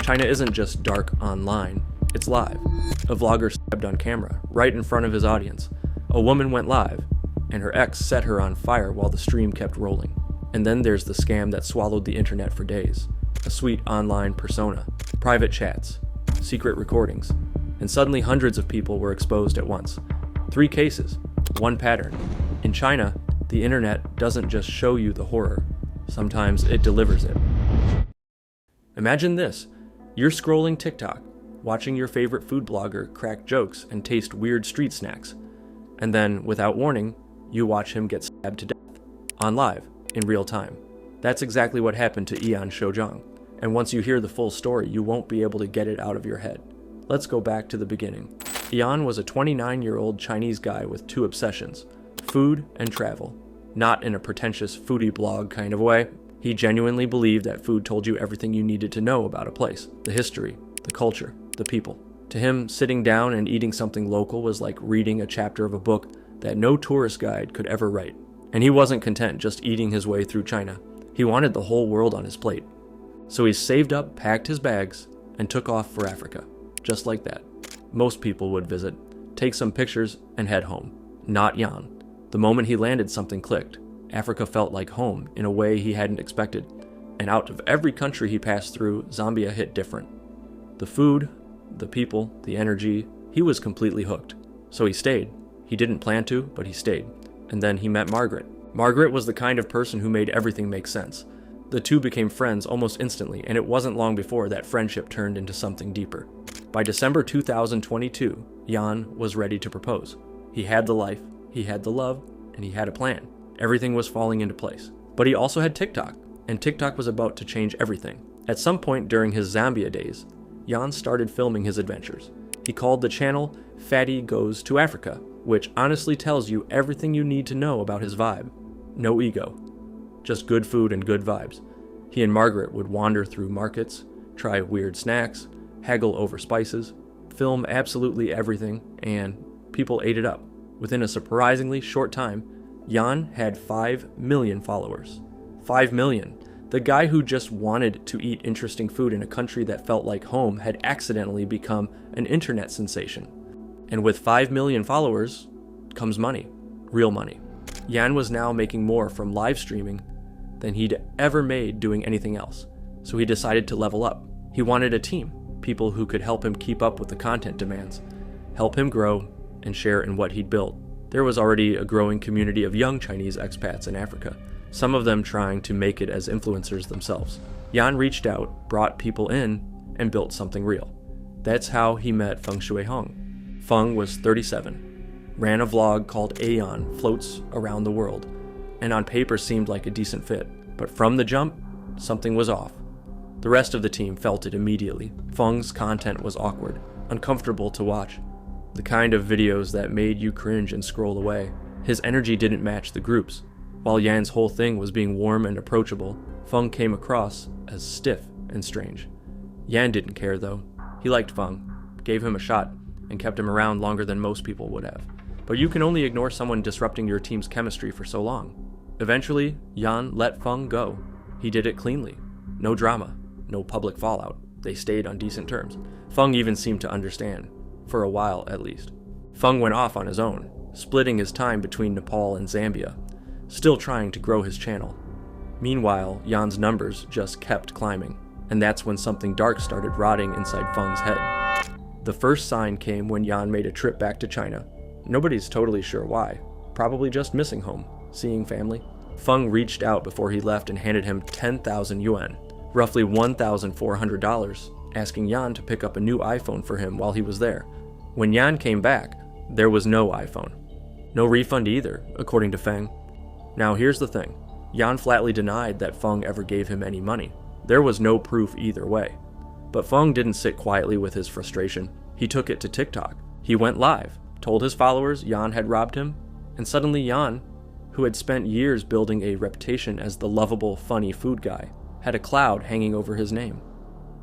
China isn't just dark online, it's live. A vlogger stabbed on camera, right in front of his audience. A woman went live, and her ex set her on fire while the stream kept rolling. And then there's the scam that swallowed the internet for days. A sweet online persona, private chats, secret recordings, and suddenly hundreds of people were exposed at once. 3 cases, 1 pattern. In China, the internet doesn't just show you the horror, sometimes it delivers it. Imagine this, you're scrolling TikTok, watching your favorite food blogger crack jokes and taste weird street snacks, and then, without warning, you watch him get stabbed to death, on live, in real time. That's exactly what happened to Sho Jang, and once you hear the full story, you won't be able to get it out of your head. Let's go back to the beginning. Ian was a 29-year-old Chinese guy with 2 obsessions, food and travel. Not in a pretentious foodie blog kind of way. He genuinely believed that food told you everything you needed to know about a place, the history, the culture, the people. To him, sitting down and eating something local was like reading a chapter of a book that no tourist guide could ever write. And he wasn't content just eating his way through China. He wanted the whole world on his plate. So he saved up, packed his bags, and took off for Africa. Just like that. Most people would visit, take some pictures, and head home. Not Jan. The moment he landed, something clicked. Africa felt like home in a way he hadn't expected. And out of every country he passed through, Zambia hit different. The food, the people, the energy, he was completely hooked. So he stayed. He didn't plan to, but he stayed. And then he met Margaret. Margaret was the kind of person who made everything make sense. The two became friends almost instantly, and it wasn't long before that friendship turned into something deeper. By December 2022, Jan was ready to propose. He had the life, he had the love, and he had a plan. Everything was falling into place. But he also had TikTok, and TikTok was about to change everything. At some point during his Zambia days, Jan started filming his adventures. He called the channel Fatty Goes to Africa, which honestly tells you everything you need to know about his vibe. No ego. Just good food and good vibes. He and Margaret would wander through markets, try weird snacks, haggle over spices, film absolutely everything, and people ate it up. Within a surprisingly short time, Jan had 5 million followers. 5 million. The guy who just wanted to eat interesting food in a country that felt like home had accidentally become an internet sensation. And with 5 million followers comes money. Real money. Jan was now making more from live streaming than he'd ever made doing anything else. So he decided to level up. He wanted a team, people who could help him keep up with the content demands, help him grow, and share in what he'd built. There was already a growing community of young Chinese expats in Africa, some of them trying to make it as influencers themselves. Jan reached out, brought people in, and built something real. That's how he met Feng Shuihong. Feng was 37, ran a vlog called Aeon Floats Around the World, and on paper seemed like a decent fit. But from the jump, something was off. The rest of the team felt it immediately. Feng's content was awkward, uncomfortable to watch. The kind of videos that made you cringe and scroll away. His energy didn't match the group's. While Yan's whole thing was being warm and approachable, Feng came across as stiff and strange. Yan didn't care though. He liked Feng, gave him a shot, and kept him around longer than most people would have. But you can only ignore someone disrupting your team's chemistry for so long. Eventually, Yan let Feng go. He did it cleanly. No drama, no public fallout. They stayed on decent terms. Feng even seemed to understand, for a while at least. Feng went off on his own, splitting his time between Nepal and Zambia, still trying to grow his channel. Meanwhile, Yan's numbers just kept climbing, and that's when something dark started rotting inside Feng's head. The first sign came when Yan made a trip back to China. Nobody's totally sure why. Probably just missing home, seeing family. Feng reached out before he left and handed him 10,000 yuan, roughly $1,400, asking Yan to pick up a new iPhone for him while he was there. When Yan came back, there was no iPhone. No refund either, according to Feng. Now here's the thing. Yan flatly denied that Feng ever gave him any money. There was no proof either way. But Feng didn't sit quietly with his frustration. He took it to TikTok. He went live, told his followers Yan had robbed him, and suddenly Yan, who had spent years building a reputation as the lovable, funny food guy, had a cloud hanging over his name.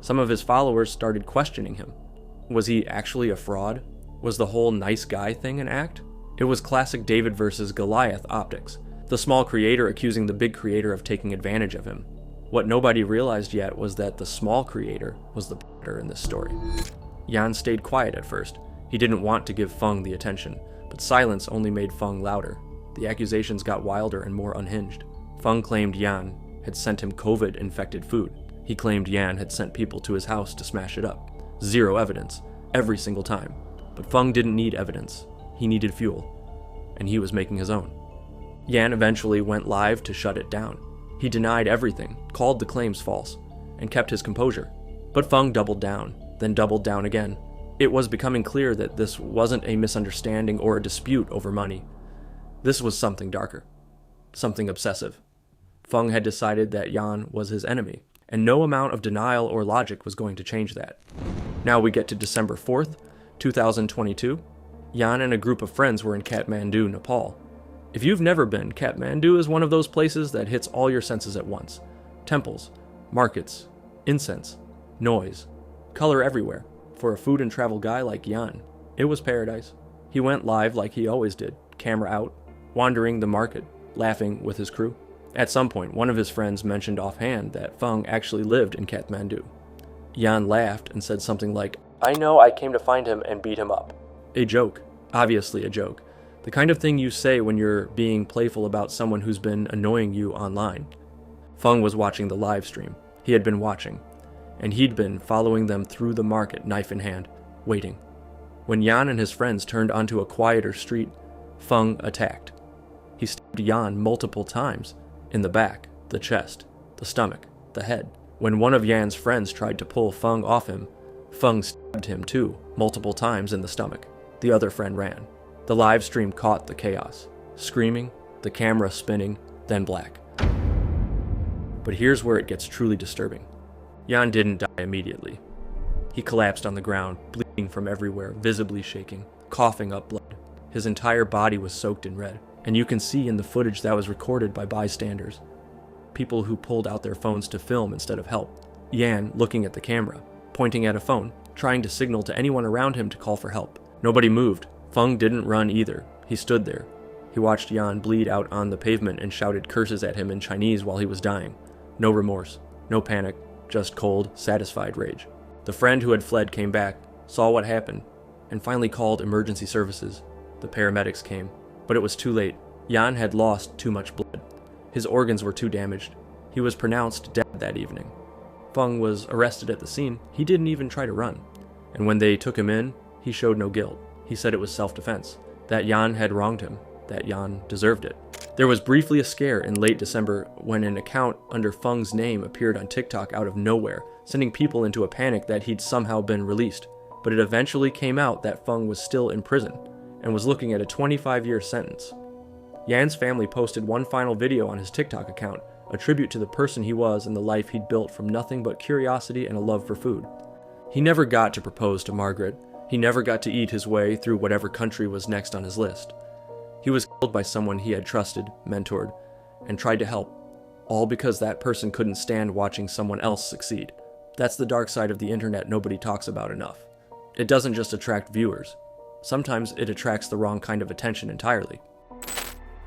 Some of his followers started questioning him. Was he actually a fraud? Was the whole nice guy thing an act? It was classic David versus Goliath optics. The small creator accusing the big creator of taking advantage of him. What nobody realized yet was that the small creator was the predator in this story. Yan stayed quiet at first. He didn't want to give Feng the attention, but silence only made Feng louder. The accusations got wilder and more unhinged. Feng claimed Yan had sent him COVID-infected food. He claimed Yan had sent people to his house to smash it up. Zero evidence, every single time. But Feng didn't need evidence. He needed fuel, and he was making his own. Yan eventually went live to shut it down. He denied everything, called the claims false, and kept his composure. But Feng doubled down, then doubled down again. It was becoming clear that this wasn't a misunderstanding or a dispute over money. This was something darker, something obsessive. Feng had decided that Yan was his enemy, and no amount of denial or logic was going to change that. Now we get to December 4th, 2022. Yan and a group of friends were in Kathmandu, Nepal. If you've never been, Kathmandu is one of those places that hits all your senses at once. Temples, markets, incense, noise, color everywhere. For a food and travel guy like Yan, it was paradise. He went live like he always did, camera out, wandering the market, laughing with his crew. At some point, one of his friends mentioned offhand that Feng actually lived in Kathmandu. Yan laughed and said something like, "I know, I came to find him and beat him up." A joke, obviously a joke. The kind of thing you say when you're being playful about someone who's been annoying you online. Feng was watching the live stream. He had been watching, and he'd been following them through the market, knife in hand, waiting. When Yan and his friends turned onto a quieter street, Feng attacked. He stabbed Yan multiple times, in the back, the chest, the stomach, the head. When one of Yan's friends tried to pull Feng off him, Feng stabbed him too, multiple times in the stomach. The other friend ran. The live stream caught the chaos. Screaming, the camera spinning, then black. But here's where it gets truly disturbing. Yan didn't die immediately. He collapsed on the ground, bleeding from everywhere, visibly shaking, coughing up blood. His entire body was soaked in red, and you can see in the footage that was recorded by bystanders, people who pulled out their phones to film instead of help. Yan looking at the camera, pointing at a phone, trying to signal to anyone around him to call for help. Nobody moved. Feng didn't run either. He stood there. He watched Yan bleed out on the pavement and shouted curses at him in Chinese while he was dying. No remorse, no panic, just cold, satisfied rage. The friend who had fled came back, saw what happened, and finally called emergency services. The paramedics came, but it was too late. Yan had lost too much blood. His organs were too damaged. He was pronounced dead that evening. Feng was arrested at the scene. He didn't even try to run. And when they took him in, he showed no guilt. He said it was self-defense, that Yan had wronged him, that Yan deserved it. There was briefly a scare in late December when an account under Feng's name appeared on TikTok out of nowhere, sending people into a panic that he'd somehow been released. But it eventually came out that Feng was still in prison and was looking at a 25-year sentence. Yan's family posted one final video on his TikTok account, a tribute to the person he was and the life he'd built from nothing but curiosity and a love for food. He never got to propose to Margaret. He never got to eat his way through whatever country was next on his list. He was killed by someone he had trusted, mentored, and tried to help, all because that person couldn't stand watching someone else succeed. That's the dark side of the internet nobody talks about enough. It doesn't just attract viewers. Sometimes it attracts the wrong kind of attention entirely.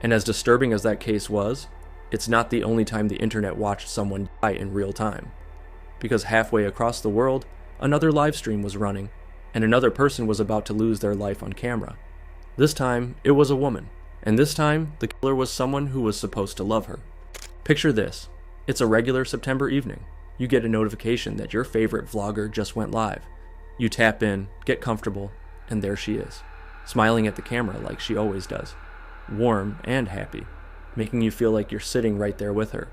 And as disturbing as that case was, it's not the only time the internet watched someone die in real time. Because halfway across the world, another live stream was running, and another person was about to lose their life on camera. This time, it was a woman, and this time, the killer was someone who was supposed to love her. Picture this. It's a regular September evening. You get a notification that your favorite vlogger just went live. You tap in, get comfortable, and there she is, smiling at the camera like she always does. Warm and happy, making you feel like you're sitting right there with her.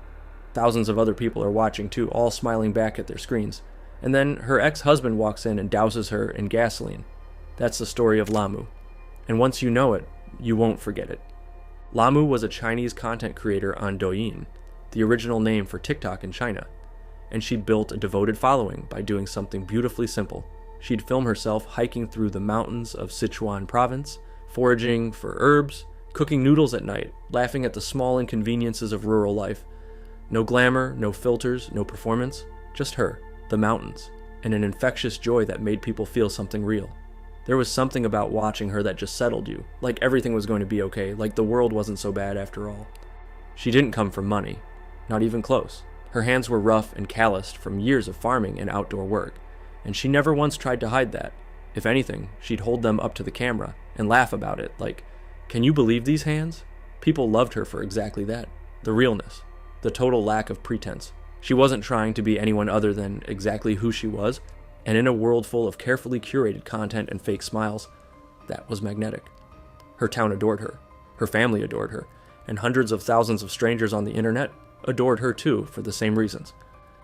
Thousands of other people are watching too, all smiling back at their screens. And then her ex-husband walks in and douses her in gasoline. That's the story of Lamu. And once you know it, you won't forget it. Lamu was a Chinese content creator on Douyin, the original name for TikTok in China. And she'd built a devoted following by doing something beautifully simple. She'd film herself hiking through the mountains of Sichuan province, foraging for herbs, cooking noodles at night, laughing at the small inconveniences of rural life. No glamour, no filters, no performance, just her, the mountains, and an infectious joy that made people feel something real. There was something about watching her that just settled you, like everything was going to be okay, like the world wasn't so bad after all. She didn't come from money, not even close. Her hands were rough and calloused from years of farming and outdoor work, and she never once tried to hide that. If anything, she'd hold them up to the camera and laugh about it, like, "Can you believe these hands?" People loved her for exactly that. The realness. The total lack of pretense. She wasn't trying to be anyone other than exactly who she was, and in a world full of carefully curated content and fake smiles, that was magnetic. Her town adored her. Her family adored her. And hundreds of thousands of strangers on the internet adored her too for the same reasons.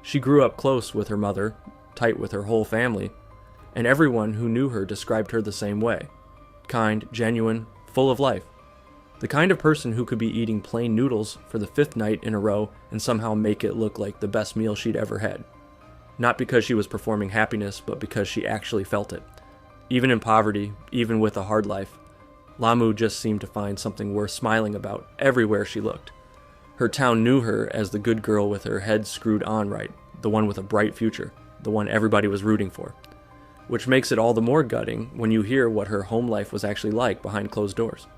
She grew up close with her mother, tight with her whole family, and everyone who knew her described her the same way. Kind, genuine, full of life. The kind of person who could be eating plain noodles for the 5th night in a row and somehow make it look like the best meal she'd ever had. Not because she was performing happiness, but because she actually felt it. Even in poverty, even with a hard life, Lamu just seemed to find something worth smiling about everywhere she looked. Her town knew her as the good girl with her head screwed on right, the one with a bright future, the one everybody was rooting for. Which makes it all the more gutting when you hear what her home life was actually like behind closed doors.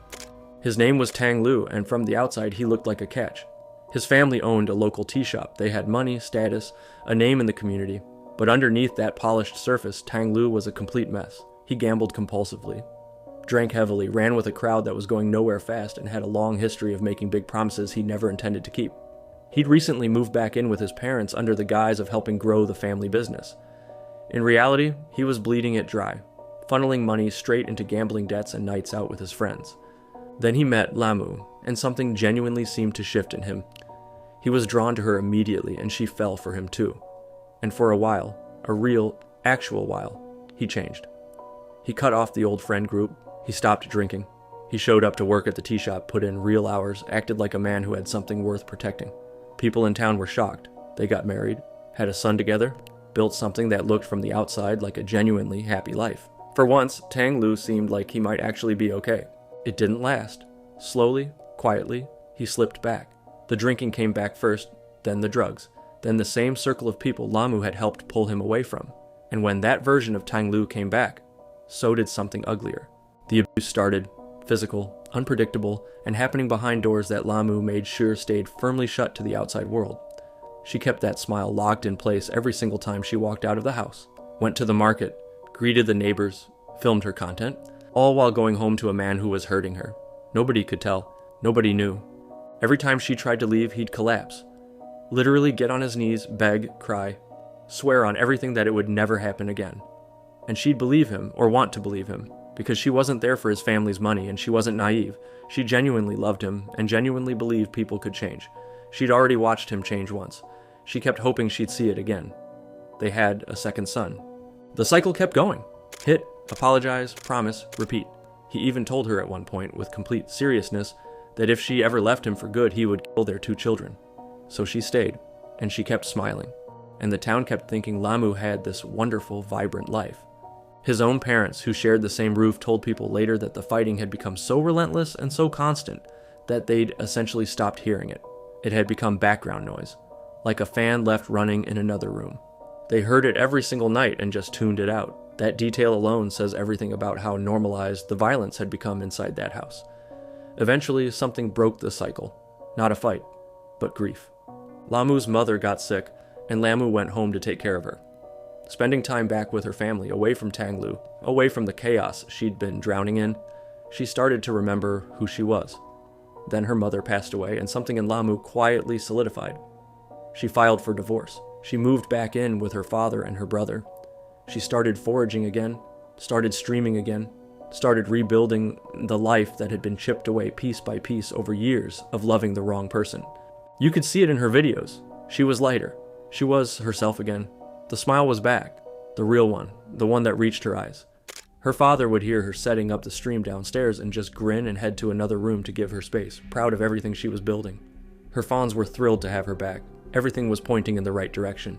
His name was Tang Lu, and from the outside he looked like a catch. His family owned a local tea shop. They had money, status, a name in the community, but underneath that polished surface, Tang Lu was a complete mess. He gambled compulsively, drank heavily, ran with a crowd that was going nowhere fast, and had a long history of making big promises he never intended to keep. He'd recently moved back in with his parents under the guise of helping grow the family business. In reality, he was bleeding it dry, funneling money straight into gambling debts and nights out with his friends. Then he met Lamu, and something genuinely seemed to shift in him. He was drawn to her immediately, and she fell for him too. And for a while, a real, actual while, he changed. He cut off the old friend group. He stopped drinking. He showed up to work at the tea shop, put in real hours, acted like a man who had something worth protecting. People in town were shocked. They got married, had a son together, built something that looked from the outside like a genuinely happy life. For once, Tang Lu seemed like he might actually be okay. It didn't last. Slowly, quietly, he slipped back. The drinking came back first, then the drugs, then the same circle of people Lamu had helped pull him away from. And when that version of Tang Lu came back, so did something uglier. The abuse started, physical, unpredictable, and happening behind doors that Lamu made sure stayed firmly shut to the outside world. She kept that smile locked in place every single time she walked out of the house, went to the market, greeted the neighbors, filmed her content, all while going home to a man who was hurting her. Nobody could tell. Nobody knew. Every time she tried to leave, he'd collapse. Literally get on his knees, beg, cry, swear on everything that it would never happen again. And she'd believe him, or want to believe him, because she wasn't there for his family's money, and she wasn't naive. She genuinely loved him, and genuinely believed people could change. She'd already watched him change once. She kept hoping she'd see it again. They had a second son. The cycle kept going. Hit, apologize, promise, repeat. He even told her at one point, with complete seriousness, that if she ever left him for good, he would kill their 2 children. So she stayed, and she kept smiling. And the town kept thinking Lamu had this wonderful, vibrant life. His own parents, who shared the same roof, told people later that the fighting had become so relentless and so constant that they'd essentially stopped hearing it. It had become background noise, like a fan left running in another room. They heard it every single night and just tuned it out. That detail alone says everything about how normalized the violence had become inside that house. Eventually, something broke the cycle. Not a fight, but grief. Lamu's mother got sick, and Lamu went home to take care of her. Spending time back with her family, away from Tang Lu, away from the chaos she'd been drowning in, she started to remember who she was. Then her mother passed away, and something in Lamu quietly solidified. She filed for divorce. She moved back in with her father and her brother. She started foraging again, started streaming again, started rebuilding the life that had been chipped away piece by piece over years of loving the wrong person. You could see it in her videos. She was lighter. She was herself again. The smile was back, the real one, the one that reached her eyes. Her father would hear her setting up the stream downstairs and just grin and head to another room to give her space, proud of everything she was building. Her fawns were thrilled to have her back. Everything was pointing in the right direction.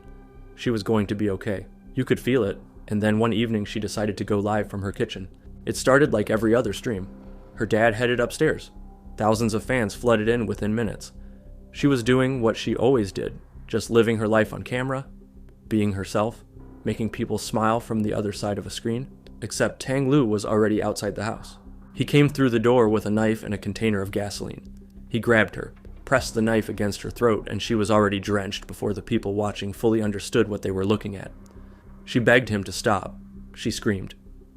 She was going to be okay. You could feel it, and then one evening she decided to go live from her kitchen. It started like every other stream. Her dad headed upstairs. Thousands of fans flooded in within minutes. She was doing what she always did, just living her life on camera, being herself, making people smile from the other side of a screen, except Tang Lu was already outside the house. He came through the door with a knife and a container of gasoline. He grabbed her. pressed the knife against her throat, and she was already drenched before the people watching fully understood what they were looking at. She begged him to stop. She screamed.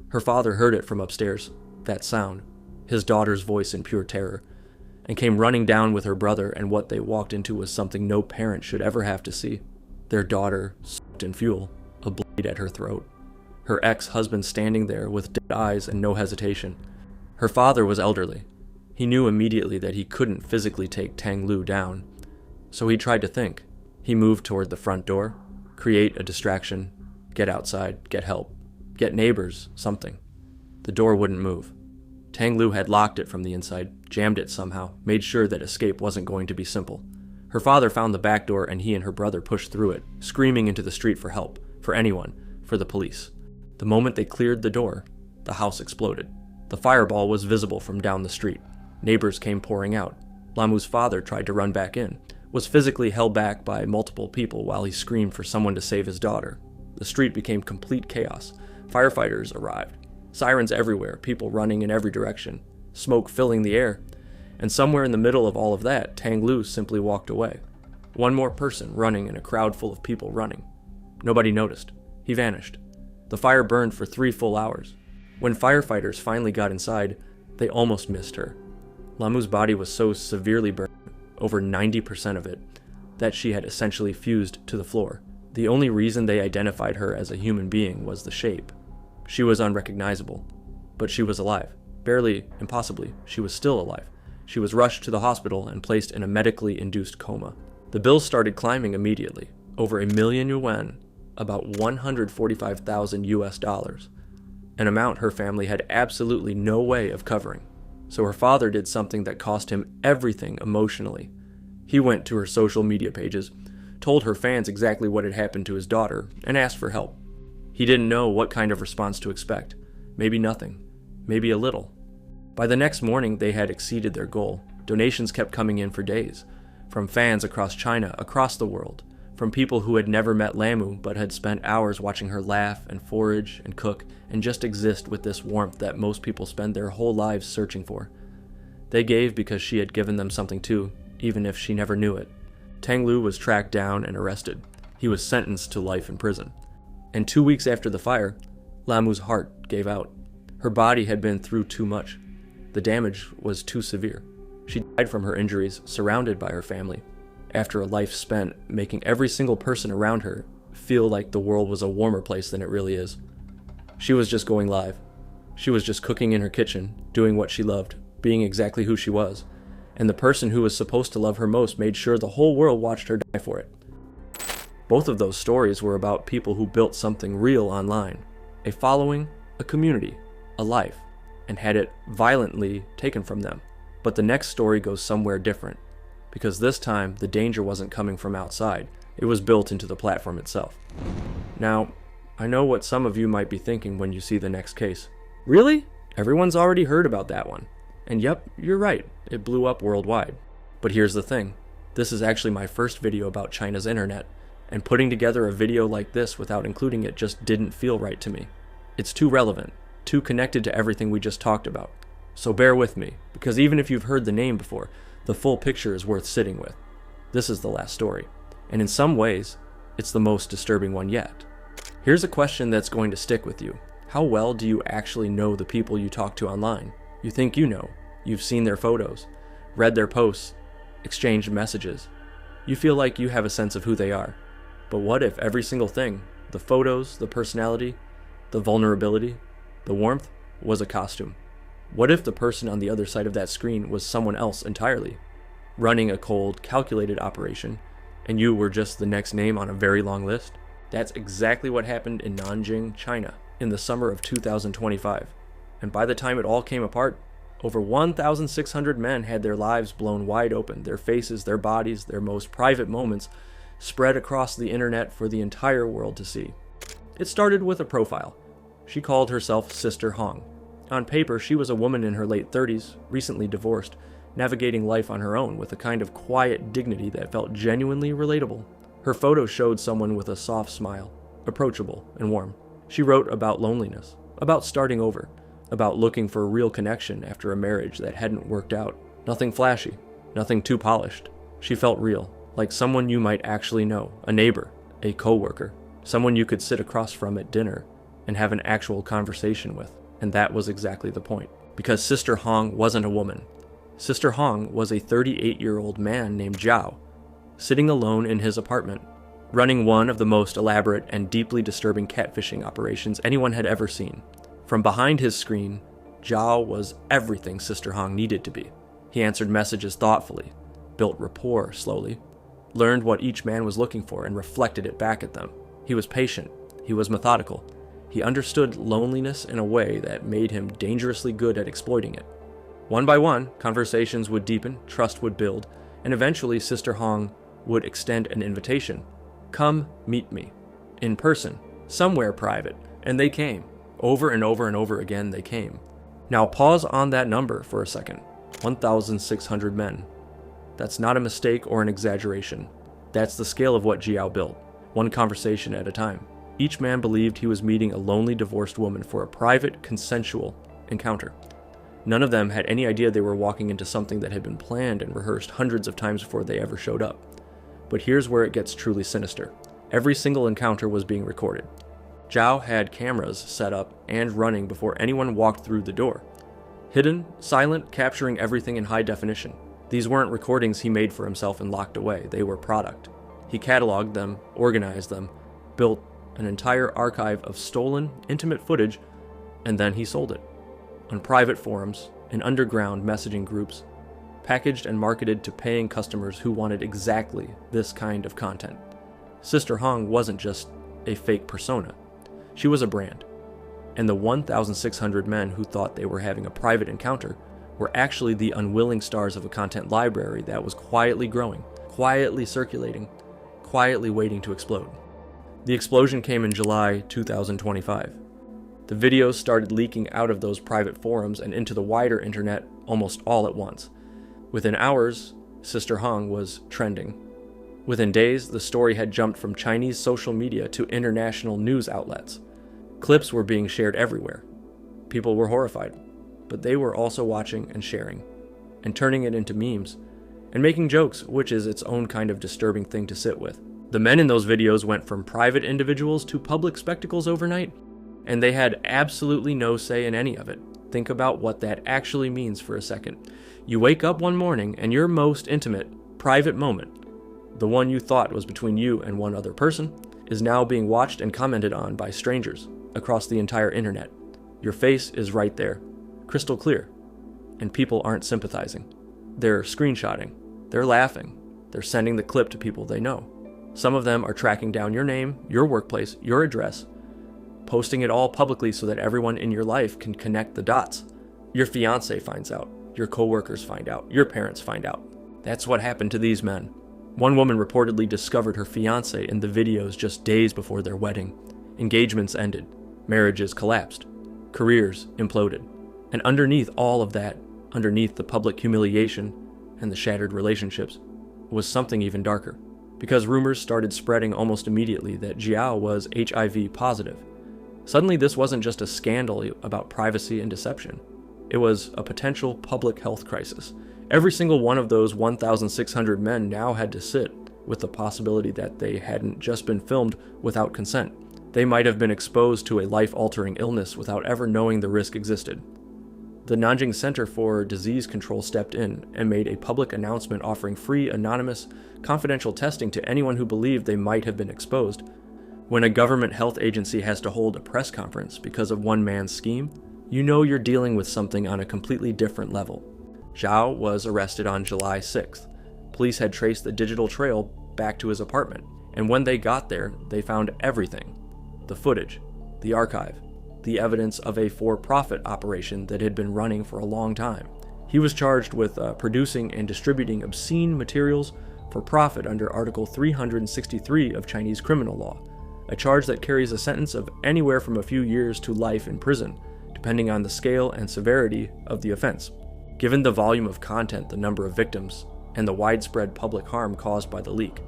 Her father heard it from upstairs, that sound, his daughter's voice in pure terror, and came running down with her brother, and what they walked into was something no parent should ever have to see. Their daughter, soaked in fuel, a blade at her throat. Her ex-husband standing there with dead eyes and no hesitation. Her father was elderly. He knew immediately that he couldn't physically take Tang Lu down, so he tried to think. He moved toward the front door, create a distraction, get outside, get help, get neighbors, something. The door wouldn't move. Tang Lu had locked it from the inside, jammed it somehow, made sure that escape wasn't going to be simple. Her father found the back door, and he and her brother pushed through it, screaming into the street for help, for anyone, for the police. The moment they cleared the door, the house exploded. The fireball was visible from down the street. Neighbors came pouring out. Lamu's father tried to run back in, was physically held back by multiple people while he screamed for someone to save his daughter. The street became complete chaos. Firefighters arrived. Sirens everywhere, people running in every direction, smoke filling the air. And somewhere in the middle of all of that, Tang Lu simply walked away. One more person running in a crowd full of people running. Nobody noticed. He vanished. The fire burned for 3 full hours. When firefighters finally got inside, they almost missed her. Lamu's body was so severely burned, over 90% of it, that she had essentially fused to the floor. The only reason they identified her as a human being was the shape. She was unrecognizable, but she was alive. Barely, impossibly, she was still alive. She was rushed to the hospital and placed in a medically induced coma. The bills started climbing immediately, over $1,000,000 yuan, about 145,000 US dollars, an amount her family had absolutely no way of covering. So her father did something that cost him everything emotionally. He went to her social media pages, told her fans exactly what had happened to his daughter, and asked for help. He didn't know what kind of response to expect. Maybe nothing. Maybe a little. By the next morning, they had exceeded their goal. Donations kept coming in for days, from fans across China, across the world, from people who had never met Lamu but had spent hours watching her laugh and forage and cook and just exist with this warmth that most people spend their whole lives searching for. They gave because she had given them something too, even if she never knew it. Tang Lu was tracked down and arrested. He was sentenced to life in prison. And 2 weeks after the fire, Lamu's heart gave out. Her body had been through too much. The damage was too severe. She died from her injuries, surrounded by her family, after a life spent making every single person around her feel like the world was a warmer place than it really is. She was just going live. She was just cooking in her kitchen, doing what she loved, being exactly who she was. And the person who was supposed to love her most made sure the whole world watched her die for it. Both of those stories were about people who built something real online. A following, a community, a life, and had it violently taken from them. But the next story goes somewhere different, because this time the danger wasn't coming from outside, it was built into the platform itself. Now, I know what some of you might be thinking when you see the next case. Really? Everyone's already heard about that one. And yep, you're right, it blew up worldwide. But here's the thing, this is actually my first video about China's internet, and putting together a video like this without including it just didn't feel right to me. It's too relevant, too connected to everything we just talked about. So bear with me, because even if you've heard the name before, the full picture is worth sitting with. This is the last story, and in some ways, it's the most disturbing one yet. Here's a question that's going to stick with you. How well do you actually know the people you talk to online? You think you know. You've seen their photos, read their posts, exchanged messages. You feel like you have a sense of who they are. But what if every single thing, the photos, the personality, the vulnerability, the warmth, was a costume? What if the person on the other side of that screen was someone else entirely, running a cold, calculated operation, and you were just the next name on a very long list? That's exactly what happened in Nanjing, China, in the summer of 2025. And by the time it all came apart, over 1,600 men had their lives blown wide open, their faces, their bodies, their most private moments spread across the internet for the entire world to see. It started with a profile. She called herself Sister Hong. On paper, she was a woman in her late 30s, recently divorced, navigating life on her own with a kind of quiet dignity that felt genuinely relatable. Her photo showed someone with a soft smile, approachable and warm. She wrote about loneliness, about starting over, about looking for a real connection after a marriage that hadn't worked out. Nothing flashy, nothing too polished, She felt real, like someone you might actually know, a neighbor, a co-worker, someone you could sit across from at dinner and have an actual conversation with. And that was exactly the point. Because Sister Hong wasn't a woman. Sister Hong was a 38-year-old man named Zhao, sitting alone in his apartment, running one of the most elaborate and deeply disturbing catfishing operations anyone had ever seen. From behind his screen, Zhao was everything Sister Hong needed to be. He answered messages thoughtfully, built rapport slowly, learned what each man was looking for and reflected it back at them. He was patient. He was methodical. He understood loneliness in a way that made him dangerously good at exploiting it. One by one, conversations would deepen, trust would build, and eventually Sister Hong would extend an invitation. Come meet me. In person. Somewhere private. And they came. Over and over and over again they came. Now pause on that number for a second. 1,600 men. That's not a mistake or an exaggeration. That's the scale of what Jiao built. One conversation at a time. Each man believed he was meeting a lonely divorced woman for a private, consensual encounter. None of them had any idea they were walking into something that had been planned and rehearsed hundreds of times before they ever showed up. But here's where it gets truly sinister. Every single encounter was being recorded. Zhao had cameras set up and running before anyone walked through the door. Hidden, silent, capturing everything in high definition. These weren't recordings he made for himself and locked away. They were product. He cataloged them, organized them, built an entire archive of stolen, intimate footage, and then he sold it. On private forums, in underground messaging groups, packaged and marketed to paying customers who wanted exactly this kind of content. Sister Hong wasn't just a fake persona. She was a brand. And the 1,600 men who thought they were having a private encounter were actually the unwilling stars of a content library that was quietly growing, quietly circulating, quietly waiting to explode. The explosion came in July 2025. The videos started leaking out of those private forums and into the wider internet almost all at once. Within hours, Sister Hong was trending. Within days, the story had jumped from Chinese social media to international news outlets. Clips were being shared everywhere. People were horrified, but they were also watching and sharing, and turning it into memes, and making jokes, which is its own kind of disturbing thing to sit with. The men in those videos went from private individuals to public spectacles overnight, and they had absolutely no say in any of it. Think about what that actually means for a second. You wake up one morning and your most intimate, private moment, the one you thought was between you and one other person, is now being watched and commented on by strangers across the entire internet. Your face is right there, crystal clear, and people aren't sympathizing. They're screenshotting, they're laughing, they're sending the clip to people they know. Some of them are tracking down your name, your workplace, your address, posting it all publicly so that everyone in your life can connect the dots. Your fiance finds out, your coworkers find out, your parents find out. That's what happened to these men. One woman reportedly discovered her fiance in the videos just days before their wedding. Engagements ended, marriages collapsed, careers imploded. And underneath all of that, underneath the public humiliation and the shattered relationships, was something even darker. Because rumors started spreading almost immediately that Jiao was HIV positive. Suddenly this wasn't just a scandal about privacy and deception. It was a potential public health crisis. Every single one of those 1,600 men now had to sit with the possibility that they hadn't just been filmed without consent. They might have been exposed to a life-altering illness without ever knowing the risk existed. The Nanjing Center for Disease Control stepped in and made a public announcement offering free, anonymous, confidential testing to anyone who believed they might have been exposed. When a government health agency has to hold a press conference because of one man's scheme, you know you're dealing with something on a completely different level. Zhao was arrested on July 6th. Police had traced the digital trail back to his apartment, and when they got there, they found everything. The footage, the archive, the evidence of a for-profit operation that had been running for a long time. He was charged with producing and distributing obscene materials for profit under Article 363 of Chinese criminal law, a charge that carries a sentence of anywhere from a few years to life in prison, depending on the scale and severity of the offense. Given the volume of content, the number of victims, and the widespread public harm caused by the leak,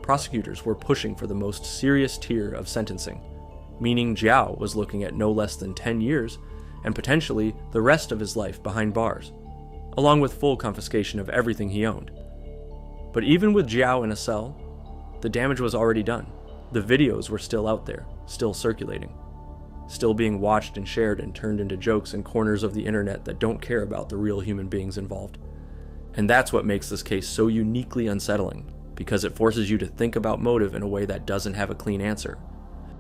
prosecutors were pushing for the most serious tier of sentencing, meaning Jiao was looking at no less than 10 years and potentially the rest of his life behind bars, along with full confiscation of everything he owned. But even with Jiao in a cell, the damage was already done. The videos were still out there, still circulating, still being watched and shared and turned into jokes in corners of the internet that don't care about the real human beings involved. And that's what makes this case so uniquely unsettling, because it forces you to think about motive in a way that doesn't have a clean answer.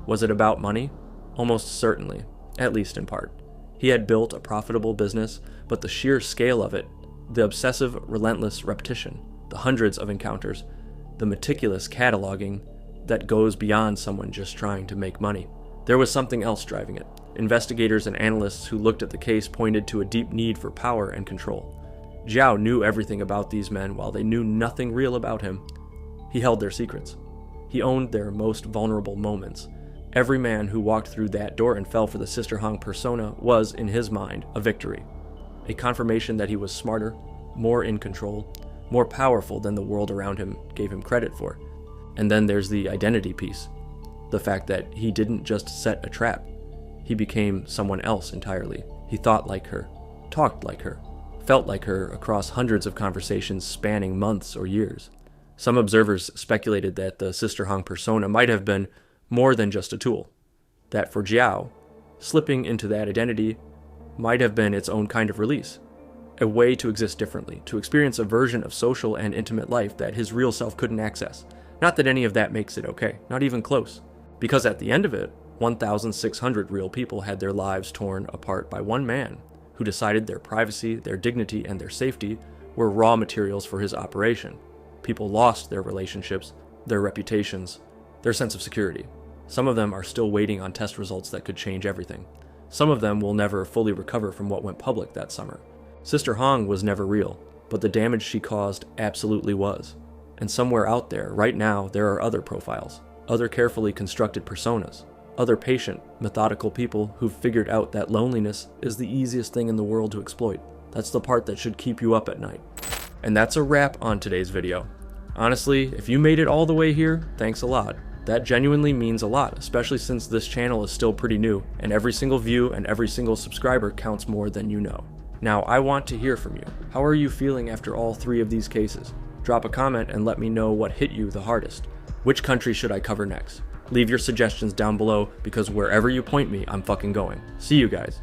Was it about money? Almost certainly, at least in part. He had built a profitable business, but the sheer scale of it, the obsessive, relentless repetition, the hundreds of encounters, the meticulous cataloging that goes beyond someone just trying to make money. There was something else driving it. Investigators and analysts who looked at the case pointed to a deep need for power and control. Jiao knew everything about these men while they knew nothing real about him. He held their secrets. He owned their most vulnerable moments. Every man who walked through that door and fell for the Sister Hong persona was, in his mind, a victory. A confirmation that he was smarter, more in control, more powerful than the world around him gave him credit for. And then there's the identity piece. The fact that he didn't just set a trap. He became someone else entirely. He thought like her, talked like her, felt like her across hundreds of conversations spanning months or years. Some observers speculated that the Sister Hong persona might have been more than just a tool. That for Jiao, slipping into that identity might have been its own kind of release. A way to exist differently, to experience a version of social and intimate life that his real self couldn't access. Not that any of that makes it okay, not even close. Because at the end of it, 1,600 real people had their lives torn apart by one man who decided their privacy, their dignity, and their safety were raw materials for his operation. People lost their relationships, their reputations, their sense of security. Some of them are still waiting on test results that could change everything. Some of them will never fully recover from what went public that summer. Sister Hong was never real, but the damage she caused absolutely was. And somewhere out there, right now, there are other profiles, other carefully constructed personas, other patient, methodical people who've figured out that loneliness is the easiest thing in the world to exploit. That's the part that should keep you up at night. And that's a wrap on today's video. Honestly, if you made it all the way here, thanks a lot. That genuinely means a lot, especially since this channel is still pretty new, and every single view and every single subscriber counts more than you know. Now, I want to hear from you. How are you feeling after all 3 of these cases? Drop a comment and let me know what hit you the hardest. Which country should I cover next? Leave your suggestions down below, because wherever you point me, I'm fucking going. See you guys.